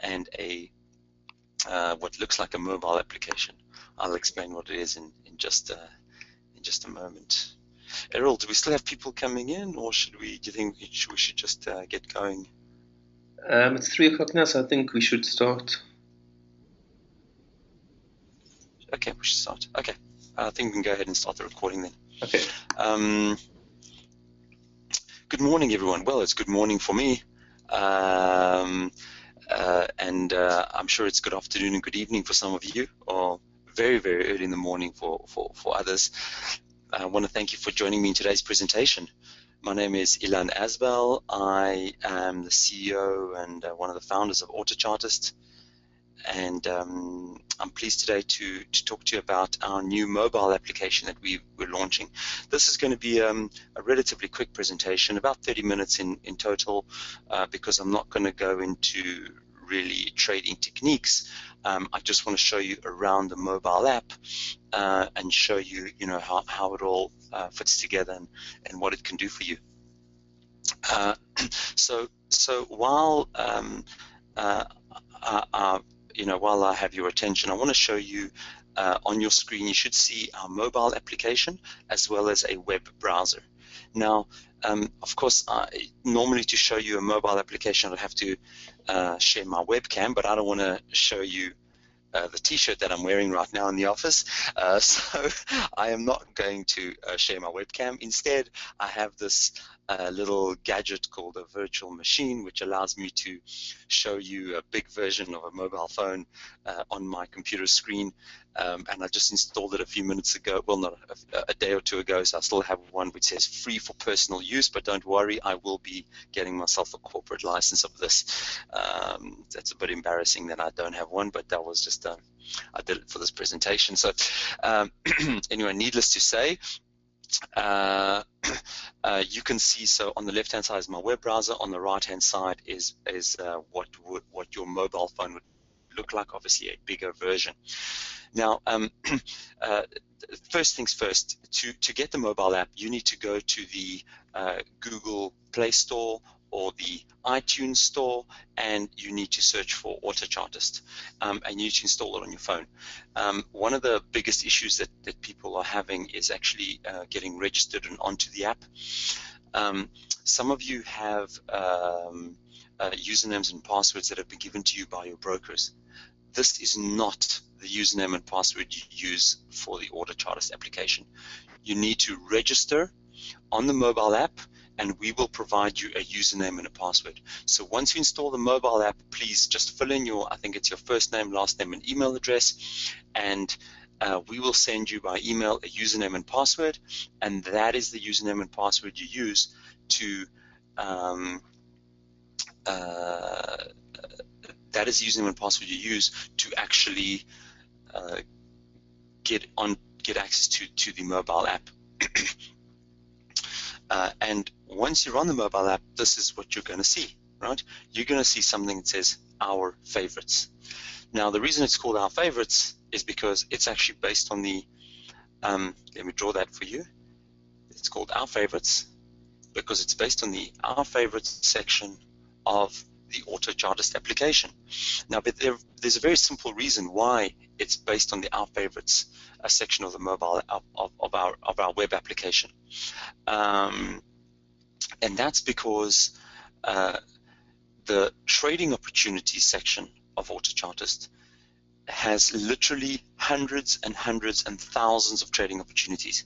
and a what looks like a mobile application. I'll explain what it is in just a moment. Errol, do we still have people coming in, or do you think we should just get going? It's 3 o'clock now, so I think we should start. Okay, we should start. Okay, I think we can go ahead and start the recording then. Okay. Good morning, everyone. Well, it's good morning for me. And I'm sure it's good afternoon and good evening for some of you, or very, very early in the morning for others. I want to thank you for joining me in today's presentation. My name is Ilan Asbel. I am the CEO and one of the founders of Autochartist. And I'm pleased today to talk to you about our new mobile application that we're launching. This is going to be a relatively quick presentation, about 30 minutes in total, because I'm not going to go into really trading techniques. I just want to show you around the mobile app and show you, how it all fits together and what it can do for you. So while while I have your attention, I want to show you on your screen, you should see our mobile application as well as a web browser. Now, of course, normally to show you a mobile application, I'd have to share my webcam, but I don't want to show you the t-shirt that I'm wearing right now in the office, so I am not going to share my webcam. Instead, I have this little gadget called a virtual machine, which allows me to show you a big version of a mobile phone on my computer screen, and I just installed it a few minutes ago, well, not a day or two ago, so I still have one which says free for personal use, but don't worry, I will be getting myself a corporate license of this. That's a bit embarrassing that I don't have one, but that was just I did it for this presentation. So anyway, needless to say, you can see, so on the left hand side is my web browser, on the right hand side is what your mobile phone would look like, obviously a bigger version. Now, first things first, to get the mobile app, you need to go to the Google Play Store or the iTunes Store, and you need to search for Autochartist, and you need to install it on your phone. One of the biggest issues that people are having is actually getting registered and onto the app. Some of you have usernames and passwords that have been given to you by your brokers. This is not the username and password you use for the Autochartist application. You need to register on the mobile app, and we will provide you a username and a password. So once you install the mobile app, please just fill in I think it's your first name, last name, and email address, and we will send you by email a username and password, and that is the username and password you use to actually get access to the mobile app. And once you're on the mobile app, this is what you're going to see, right? You're going to see something that says Our Favorites. Now, the reason it's called Our Favorites is because it's actually based on the, let me draw that for you. It's called Our Favorites because it's based on the Our Favorites section of the Autochartist application. Now, but there's a very simple reason why it's based on the Our Favorites section of the mobile of our web application, and that's because the trading opportunities section of Autochartist has literally hundreds and hundreds and thousands of trading opportunities.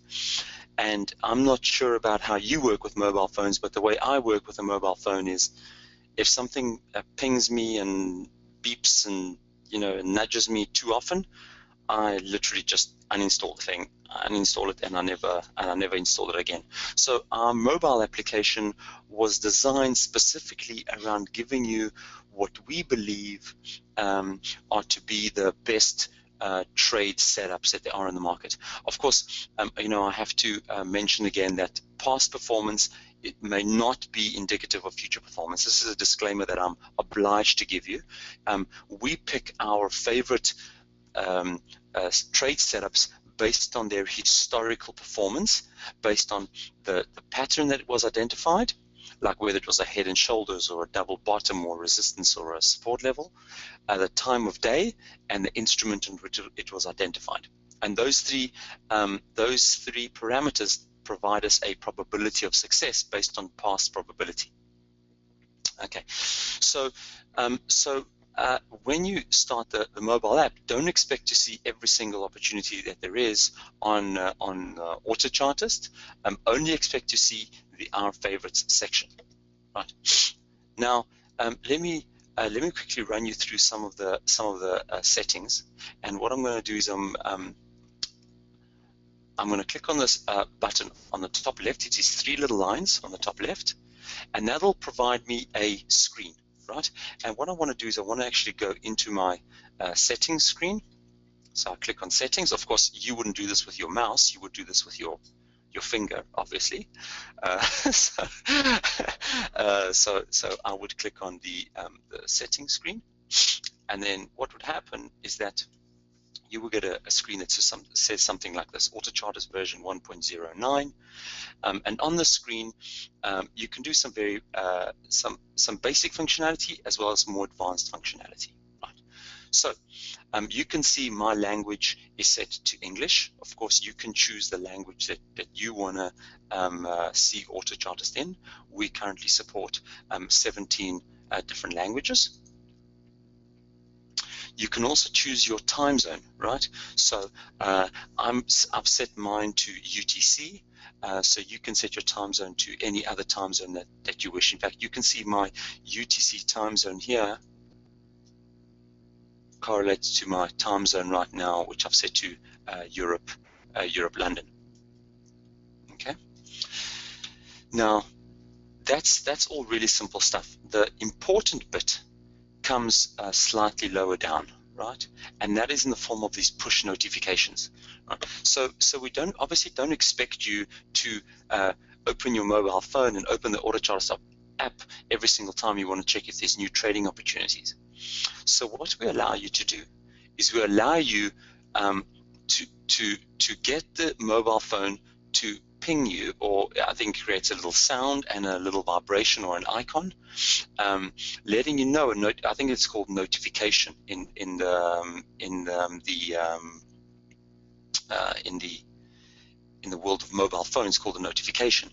And I'm not sure about how you work with mobile phones, but the way I work with a mobile phone is if something pings me and beeps and nudges me too often, I literally just uninstall the thing, uninstall it, and I never install it again. So our mobile application was designed specifically around giving you what we believe are to be the best trade setups that there are in the market. Of course, I have to mention again that past performance, it may not be indicative of future performance. This is a disclaimer that I'm obliged to give you. We pick our favorite trade setups based on their historical performance, based on the pattern that was identified, like whether it was a head and shoulders or a double bottom or resistance or a support level, the time of day, and the instrument in which it was identified. And those three parameters provide us a probability of success based on past probability. Okay, so when you start the mobile app, don't expect to see every single opportunity that there is on Autochartist. Only expect to see the Our Favorites section. Right now, let me quickly run you through some of the settings. And what I'm going to do is I'm going to click on this button on the top left. It is 3 little lines on the top left, and that'll provide me a screen, right? And what I want to do is I want to actually go into my settings screen. So I click on settings. Of course, you wouldn't do this with your mouse. You would do this with your finger, obviously. So I would click on the settings screen, and then what would happen is that you will get a screen that says something like this: Autochartist version 1.09, and on the screen you can do some basic functionality as well as more advanced functionality. Right. So you can see my language is set to English. Of course, you can choose the language that you want to see Autochartist in. We currently support 17 different languages. You can also choose your time zone, right? So I've set mine to UTC, so you can set your time zone to any other time zone that you wish. In fact, you can see my UTC time zone here correlates to my time zone right now, which I've set to Europe, London. Okay. Now, that's all really simple stuff. The important bit comes slightly lower down, right? And that is in the form of these push notifications. Right? So we obviously don't expect you to open your mobile phone and open the Autochartist app every single time you want to check if there's new trading opportunities. So what we allow you to do is we allow you to get the mobile phone to ping you, or I think creates a little sound and a little vibration or an icon, letting you know. I think it's called notification in the world of mobile phones, called a notification.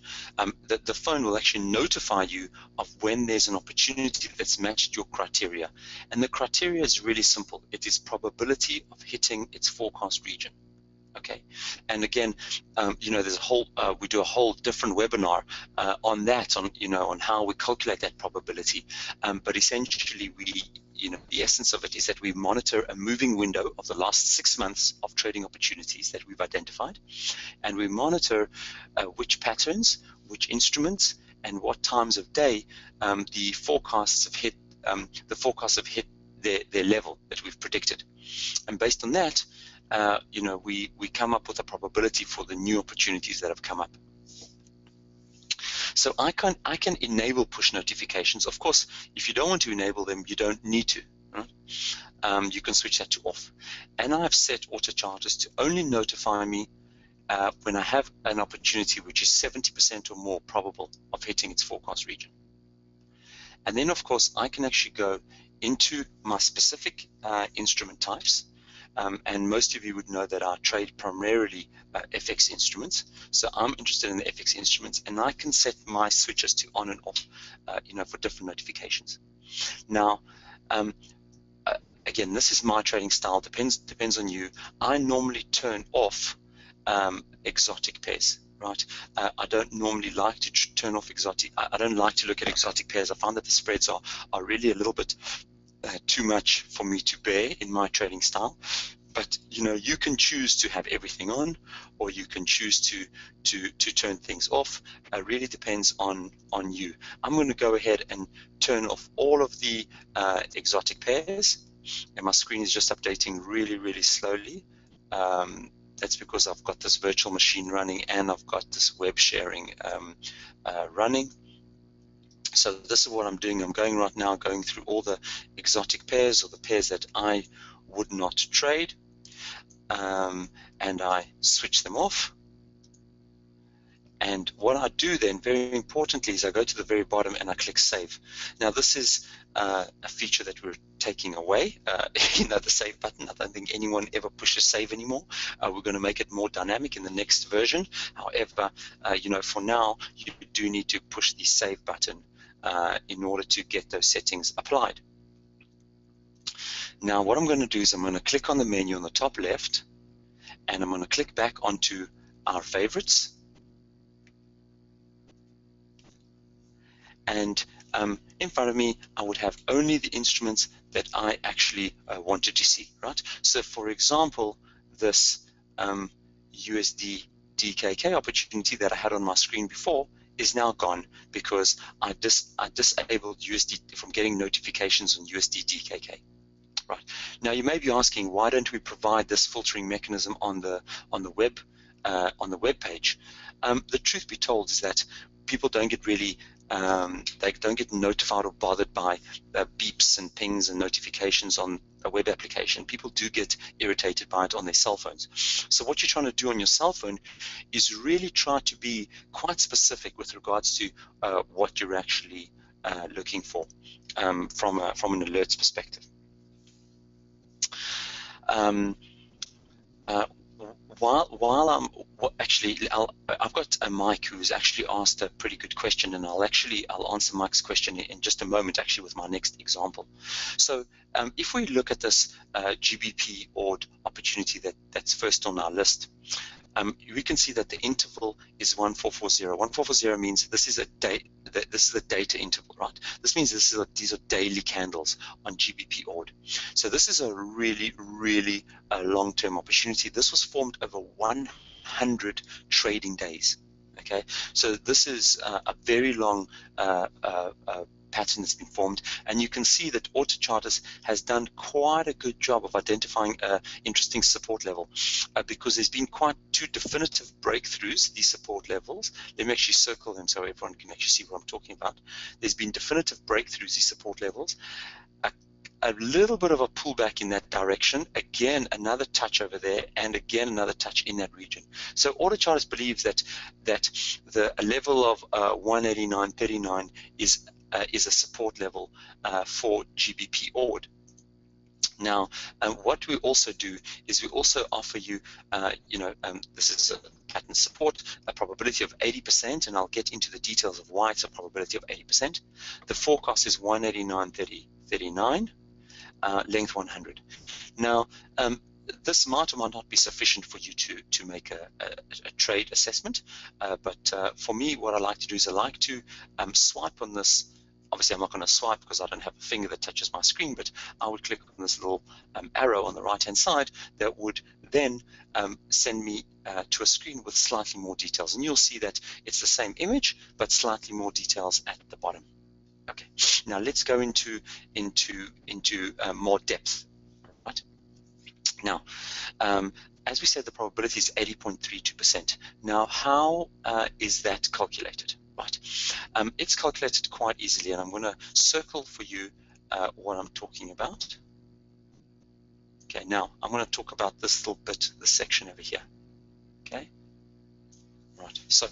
That the phone will actually notify you of when there's an opportunity that's matched your criteria, and the criteria is really simple. It is probability of hitting its forecast region. Okay, and again, there's a whole we do a whole different webinar on that, on how we calculate that probability. But essentially, the essence of it is that we monitor a moving window of the last 6 months of trading opportunities that we've identified, and we monitor which patterns, which instruments, and what times of day the forecasts have hit. The forecasts have hit their level that we've predicted, and based on that, we come up with a probability for the new opportunities that have come up. So I can enable push notifications. Of course, if you don't want to enable them, you don't need to. Right? You can switch that to off. And I've set Autochartist to only notify me when I have an opportunity which is 70% or more probable of hitting its forecast region. And then, of course, I can actually go into my specific instrument types. And most of you would know that I trade primarily FX instruments. So I'm interested in the FX instruments, and I can set my switches to on and off, for different notifications. Now, again, this is my trading style. Depends on you. I normally turn off exotic pairs. Right? I don't normally like to turn off exotic. I don't like to look at exotic pairs. I find that the spreads are really a little bit too much for me to bear in my trading style. But you can choose to have everything on, or you can choose to turn things off. It really depends on you. I'm going to go ahead and turn off all of the exotic pairs, and my screen is just updating really, really slowly. That's because I've got this virtual machine running and I've got this web sharing running. So this is what I'm doing. I'm going right now, going through all the exotic pairs, or the pairs that I would not trade, and I switch them off. And what I do then, very importantly, is I go to the very bottom and I click Save. Now, this is a feature that we're taking away, the Save button. I don't think anyone ever pushes Save anymore. We're going to make it more dynamic in the next version. However, for now, you do need to push the Save button in order to get those settings applied. Now, what I'm going to do is I'm going to click on the menu on the top left, and I'm going to click back onto our favorites. And in front of me, I would have only the instruments that I actually wanted to see, right? So, for example, this USD DKK opportunity that I had on my screen before is now gone because I disabled USD from getting notifications on USD DKK. Right. Now, you may be asking, why don't we provide this filtering mechanism on the web page? The truth be told is that people don't get really they don't get notified or bothered by beeps and pings and notifications on a web application. People do get irritated by it on their cell phones. So what you're trying to do on your cell phone is really try to be quite specific with regards to what you're actually looking for from an alerts perspective. I've got a Mike who's actually asked a pretty good question, and I'll answer Mike's question in just a moment, actually, with my next example. So if we look at this GBP ORD opportunity that's first on our list, we can see that the interval is 1440. 1440 means this is a data interval, right? This means these are daily candles on GBP ORD. So this is a really, really long-term opportunity. This was formed over 100 trading days. Okay, so this is a very long pattern that's been formed, and you can see that Autochartist has done quite a good job of identifying an interesting support level because there's been quite two definitive breakthroughs, these support levels. Let me actually circle them so everyone can actually see what I'm talking about. There's been definitive breakthroughs, these support levels, a little bit of a pullback in that direction, again another touch over there, and again another touch in that region. So Autochartist believes that the level of 189.39 is a support level for GBP ORD. Now, what we also do is we also offer you, this is a pattern support, a probability of 80%, and I'll get into the details of why it's a probability of 80%. The forecast is 189.39, length 100. Now, this might or might not be sufficient for you to make a trade assessment, but for me, what I like to do is I like to swipe on this. Obviously, I'm not going to swipe because I don't have a finger that touches my screen, but I would click on this little arrow on the right-hand side that would then send me to a screen with slightly more details. And you'll see that it's the same image, but slightly more details at the bottom. Okay, now let's go into more depth. Right? Now, as we said, the probability is 80.32%. Now, how is that calculated? Right, it's calculated quite easily, and I'm going to circle for you what I'm talking about. Okay, now I'm going to talk about this little bit, this section over here. Okay, right. So,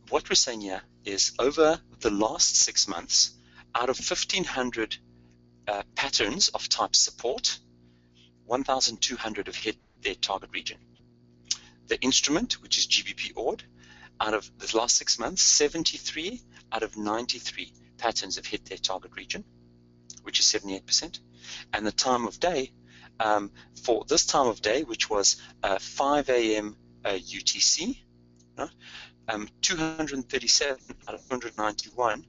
what we're saying here is over the last 6 months, out of 1,500 patterns of type support, 1,200 have hit their target region. The instrument, which is GBP ORD, out of the last 6 months, 73 out of 93 patterns have hit their target region, which is 78%. And the time of day, for this time of day, which was 5 a.m. UTC, right? 237 out of 191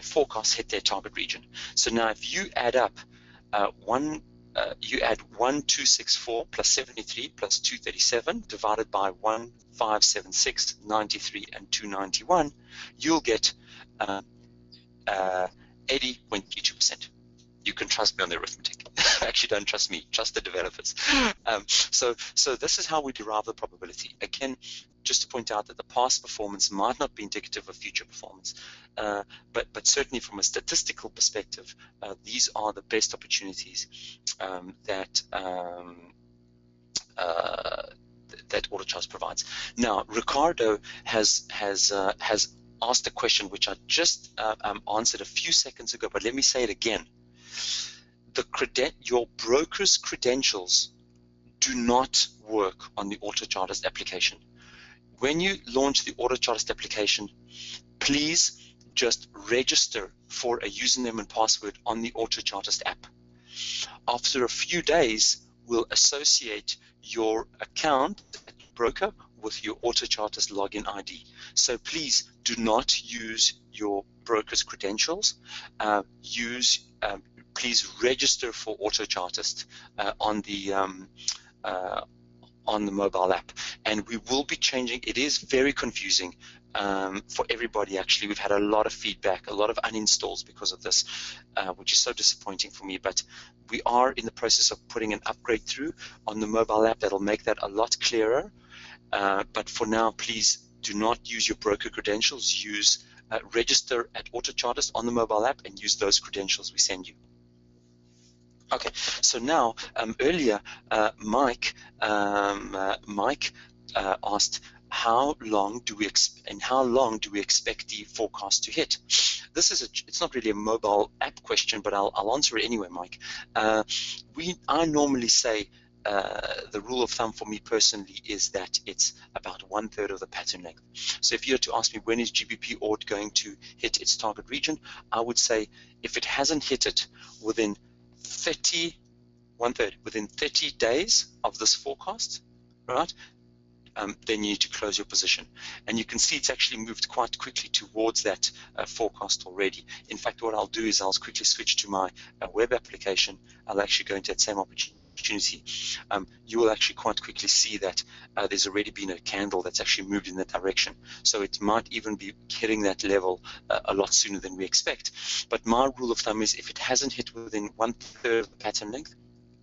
forecasts hit their target region. So now if you add up you add 1264 plus 73 plus 237 divided by 1576, 93, and 291, you'll get 80.32%. You can trust me on the arithmetic. Actually, don't trust me, trust the developers. So this is how we derive the probability. Again, just to point out that the past performance might not be indicative of future performance, but certainly from a statistical perspective, these are the best opportunities that that Autochartist provides. Now, Ricardo has asked a question which I just answered a few seconds ago, but let me say it again. Your broker's credentials do not work on the Autochartist application. When you launch the Autochartist application, please just register for a username and password on the Autochartist app. After a few days, we'll associate your account at broker with your Autochartist login ID. So please do not use your broker's credentials. Please register for Autochartist on the mobile app, and we will be changing. It is very confusing for everybody. Actually, we've had a lot of feedback, a lot of uninstalls because of this, which is so disappointing for me. But we are in the process of putting an upgrade through on the mobile app that'll make that a lot clearer. But for now, please do not use your broker credentials. Register at Autochartist on the mobile app and use those credentials we send you. Okay, so now earlier Mike asked how long do we expect the forecast to hit? It's not really a mobile app question, but I'll answer it anyway, Mike. I normally say the rule of thumb for me personally is that it's about 1/3 of the pattern length. So if you were to ask me when is GBP ORD going to hit its target region, I would say if it hasn't hit it within 30 days of this forecast, right, then you need to close your position. And you can see it's actually moved quite quickly towards that forecast already. In fact, what I'll do is I'll quickly switch to my web application. I'll actually go into that same opportunity. You will actually quite quickly see that there's already been a candle that's actually moved in that direction. So it might even be hitting that level a lot sooner than we expect. But my rule of thumb is if it hasn't hit within 1/3 of the pattern length,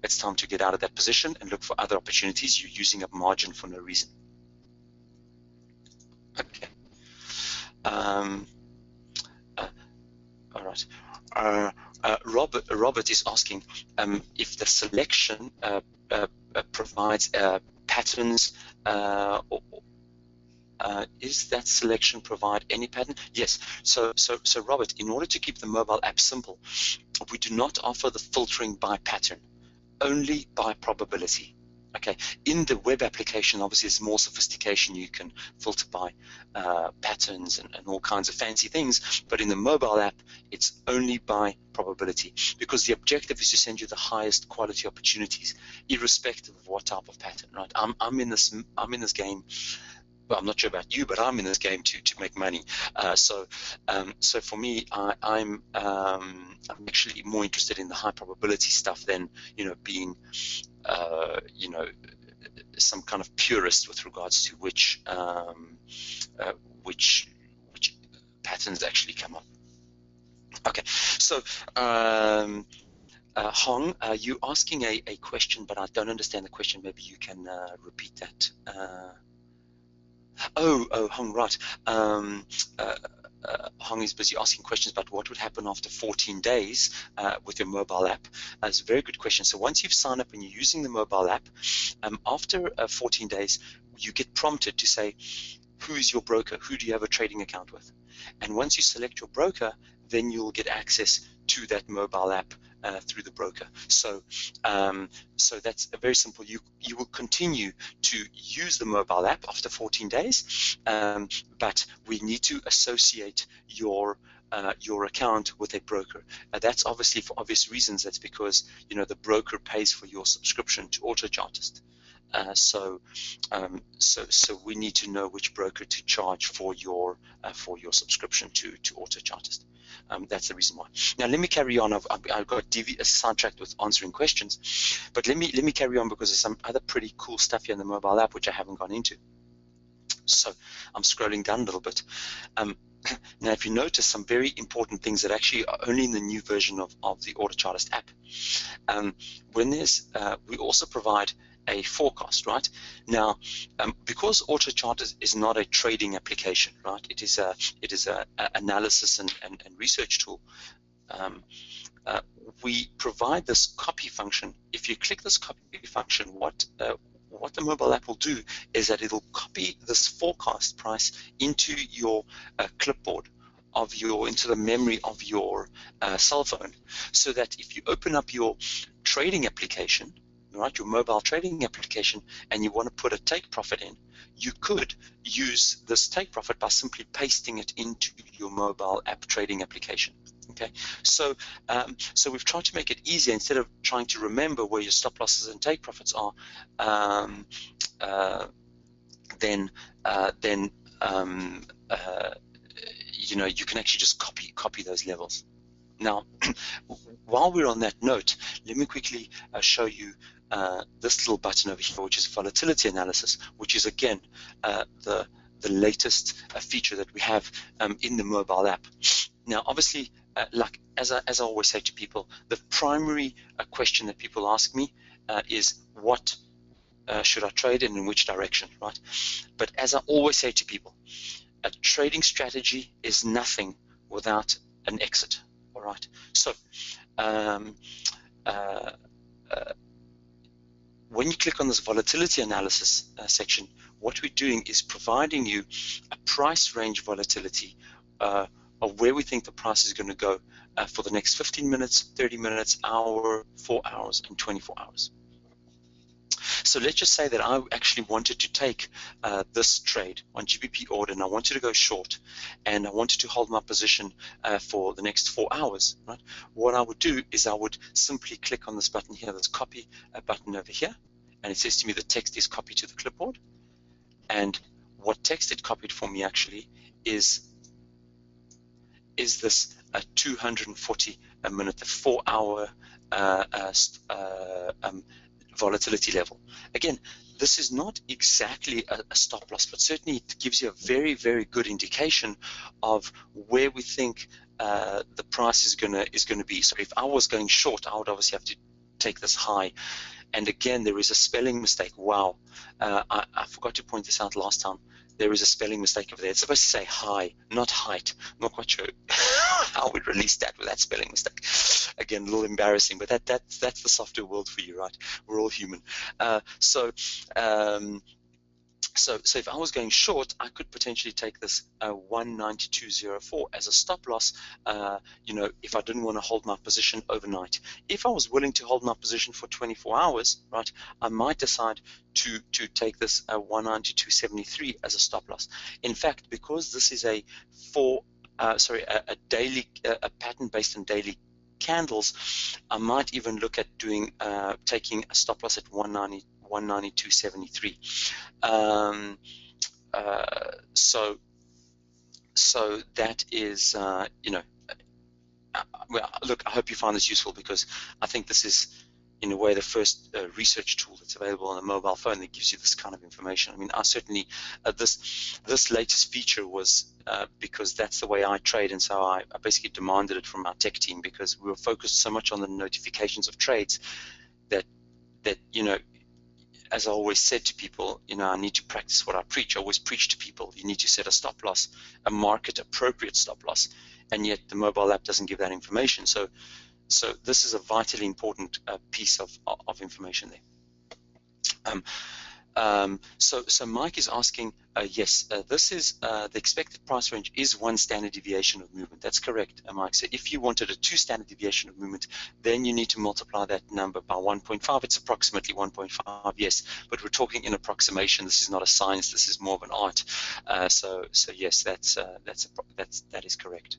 it's time to get out of that position and look for other opportunities. You're using up margin for no reason. Okay. All right. Robert is asking if the selection provides patterns. Is that selection provide any pattern? Yes. So Robert, in order to keep the mobile app simple, we do not offer the filtering by pattern, only by probability. Okay, in the web application, obviously, there's more sophistication. You can filter by patterns and all kinds of fancy things. But in the mobile app, it's only by probability, because the objective is to send you the highest quality opportunities, irrespective of what type of pattern. Right? I'm in this game. Well, I'm not sure about you, but I'm in this game to make money. So for me, I'm actually more interested in the high probability stuff than being some kind of purist with regards to which patterns actually come up. Okay, so Hong, you're asking a question, but I don't understand the question. Maybe you can repeat that. Hong, right. Hong is busy asking questions about what would happen after 14 days with your mobile app. That's a very good question. So once you've signed up and you're using the mobile app, after 14 days, you get prompted to say, who is your broker? Who do you have a trading account with? And once you select your broker, then you'll get access to that mobile app through the broker. So that's very simple. You will continue to use the mobile app after 14 days, but we need to associate your account with a broker. That's obviously for obvious reasons. That's because the broker pays for your subscription to Autochartist. So we need to know which broker to charge for your subscription to Autochartist. That's the reason why. Now let me carry on. I've got sidetracked with answering questions, but let me carry on because there's some other pretty cool stuff here in the mobile app which I haven't gone into. So I'm scrolling down a little bit. Now, if you notice some very important things that actually are only in the new version of the Autochartist app, we also provide a forecast, right? Now, because Autochartist is not a trading application, right? It is a analysis and research tool. We provide this copy function. If you click this copy function, what what the mobile app will do is that it'll copy this forecast price into your clipboard of into the memory of your cell phone, so that if you open up your trading application, right, your mobile trading application, and you want to put a take profit in, you could use this take profit by simply pasting it into your mobile app trading application. Okay, so we've tried to make it easier. Instead of trying to remember where your stop losses and take profits are, then you can actually just copy those levels. Now, while we're on that note, let me quickly show you this little button over here, which is Volatility Analysis, which is again the latest feature that we have in the mobile app. Now, obviously, like as I always say to people, the primary question that people ask me is what should I trade in which direction, right? But as I always say to people, a trading strategy is nothing without an exit. All right. So when you click on this volatility analysis section, what we're doing is providing you a price range volatility of where we think the price is going to go for the next 15 minutes, 30 minutes, hour, 4 hours, and 24 hours. So let's just say that I actually wanted to take this trade on GBP order, and I wanted to go short, and I wanted to hold my position for the next 4 hours. Right? What I would do is I would simply click on this button here, this copy button over here, and it says to me the text is copied to the clipboard. And what text it copied for me actually is this 240 a minute, the 4 hour volatility level. Again, this is not exactly a stop loss, but certainly it gives you a very, very good indication of where we think the price is gonna be. So if I was going short, I would obviously have to take this high. And again, there is a spelling mistake. Wow, I forgot to point this out last time. There is a spelling mistake over there. It's supposed to say high, not height. I'm not quite sure how we'd release that with that spelling mistake. Again, a little embarrassing, but that's the software world for you, right? We're all human. So if I was going short, I could potentially take this 192.04 as a stop loss, if I didn't want to hold my position overnight. If I was willing to hold my position for 24 hours, right, I might decide to take this 192.73 as a stop loss. In fact, because this is a daily pattern based on daily candles, I might even look at doing taking a stop loss at 192.73. So that is, well, look, I hope you find this useful, because I think this is, in a way, the first research tool that's available on a mobile phone that gives you this kind of information. I mean, I certainly, this latest feature was because that's the way I trade, and so I basically demanded it from our tech team, because we were focused so much on the notifications of trades that as I always said to people, I need to practice what I preach. I always preach to people, you need to set a stop loss, a market appropriate stop loss, and yet the mobile app doesn't give that information. So this is a vitally important piece of information there. So Mike is asking, yes, this is the expected price range is 1 standard deviation of movement. That's correct, Mike. So if you wanted a 2 standard deviation of movement, then you need to multiply that number by 1.5. It's approximately 1.5, yes, but we're talking in approximation. This is not a science. This is more of an art. So yes, that is correct.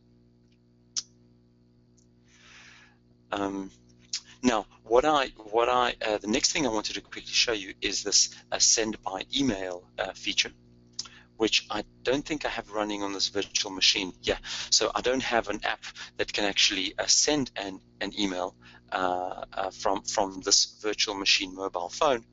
Now, the next thing I wanted to quickly show you is this send by email feature, which I don't think I have running on this virtual machine. Yeah, so I don't have an app that can actually send an email from this virtual machine mobile phone.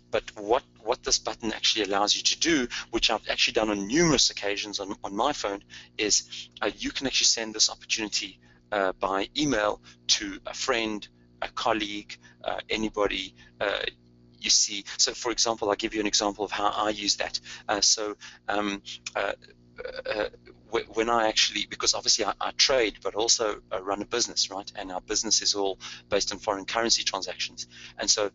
But what this button actually allows you to do, which I've actually done on numerous occasions on my phone, is you can actually send this opportunity by email to a friend, a colleague, anybody you see. So for example, I'll give you an example of how I use that. when I actually, because obviously I trade, but also run a business, right? And our business is all based on foreign currency transactions. And so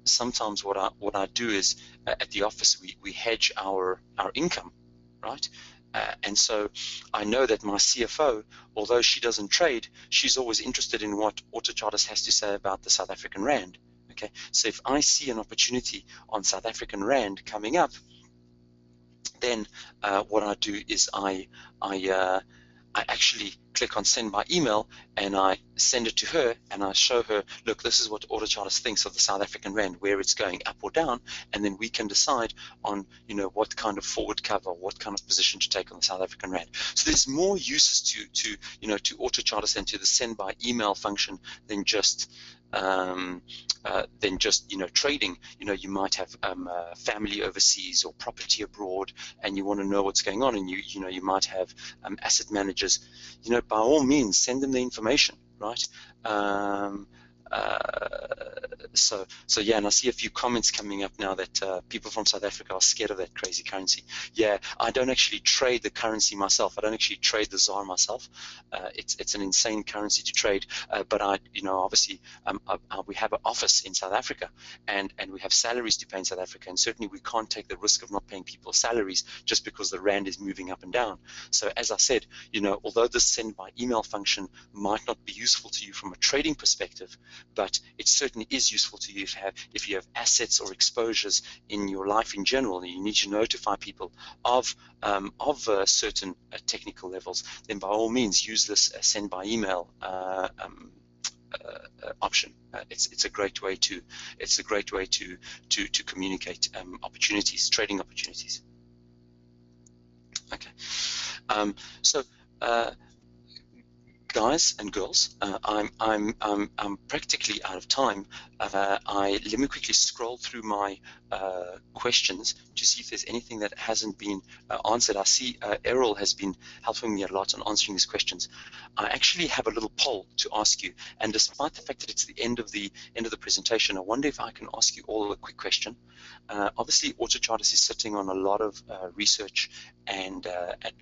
sometimes what I do is at the office we hedge our income, right? And so I know that my CFO, although she doesn't trade, she's always interested in what Autochartist has to say about the South African Rand. Okay, so if I see an opportunity on South African Rand coming up, then what I do is I actually click on send by email, and I send it to her, and I show her, look, this is what Autochartist thinks of the South African Rand, where it's going up or down, and then we can decide on, what kind of forward cover, what kind of position to take on the South African Rand. So there's more uses to Autochartist and to the send by email function than just trading. You might have family overseas or property abroad, and you want to know what's going on, and you might have asset managers. By all means, send them the information, right? So yeah, and I see a few comments coming up now that people from South Africa are scared of that crazy currency. Yeah, I don't actually trade the currency myself. I don't actually trade the ZAR myself. It's an insane currency to trade. But obviously, we have an office in South Africa, and we have salaries to pay in South Africa, and certainly we can't take the risk of not paying people salaries just because the rand is moving up and down. So as I said, although this send by email function might not be useful to you from a trading perspective, but it certainly is useful to you if you have assets or exposures in your life in general, and you need to notify people of certain technical levels, then by all means use this send by email option. It's a great way to communicate trading opportunities. Okay, so. Guys and girls, I'm practically out of time. Let me quickly scroll through my questions to see if there's anything that hasn't been answered. I see Errol has been helping me a lot on answering these questions. I actually have a little poll to ask you, and despite the fact that it's the end of the presentation, I wonder if I can ask you all a quick question. Obviously, Autochartist is sitting on a lot of research and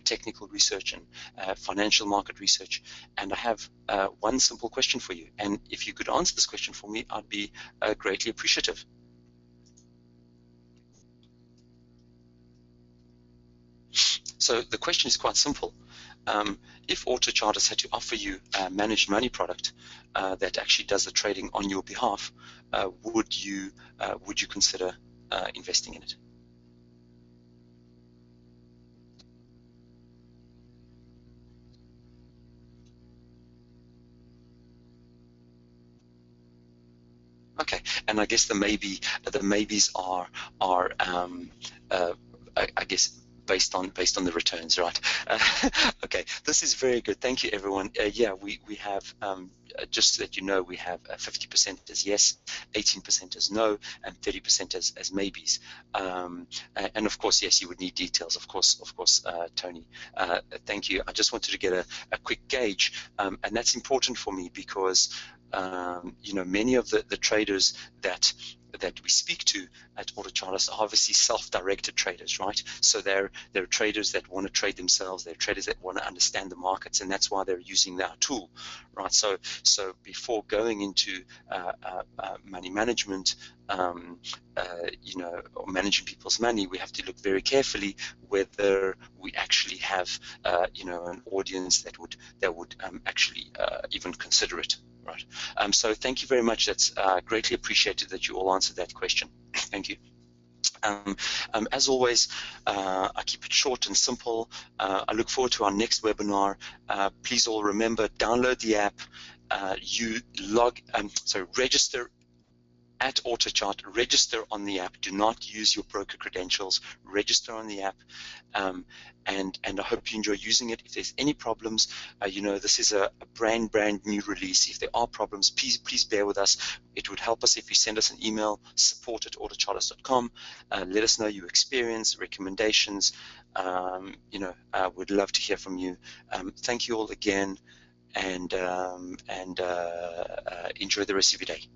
technical research and financial market research. And I have one simple question for you. And if you could answer this question for me, I'd be greatly appreciative. So the question is quite simple. If Autochartist had to offer you a managed money product that actually does the trading on your behalf, would you consider investing in it? Okay, and I guess the maybes are I guess based on the returns, right? Okay, this is very good. Thank you, everyone. Yeah, we have just so that you know, we have 50% as yes, 18% as no, and 30% as maybes. And of course, yes, you would need details. Of course, Tony. Thank you. I just wanted to get a quick gauge, and that's important for me because many of the traders that we speak to at Autochartist are obviously self-directed traders, right? So they're traders that want to trade themselves. They're traders that want to understand the markets, and that's why they're using our tool, right? So before going into money management, or managing people's money, we have to look very carefully whether we actually have an audience that would actually even consider it. Right. So thank you very much. That's greatly appreciated that you all answered that question. Thank you. As always, I keep it short and simple. I look forward to our next webinar. Please all remember, download the app. Register at Autochart, register on the app. Do not use your broker credentials. Register on the app, and I hope you enjoy using it. If there's any problems, this is a brand new release. If there are problems, please bear with us. It would help us if you send us an email, support@autochartist.com. Let us know your experience, recommendations. We'd love to hear from you. Thank you all again, and enjoy the rest of your day.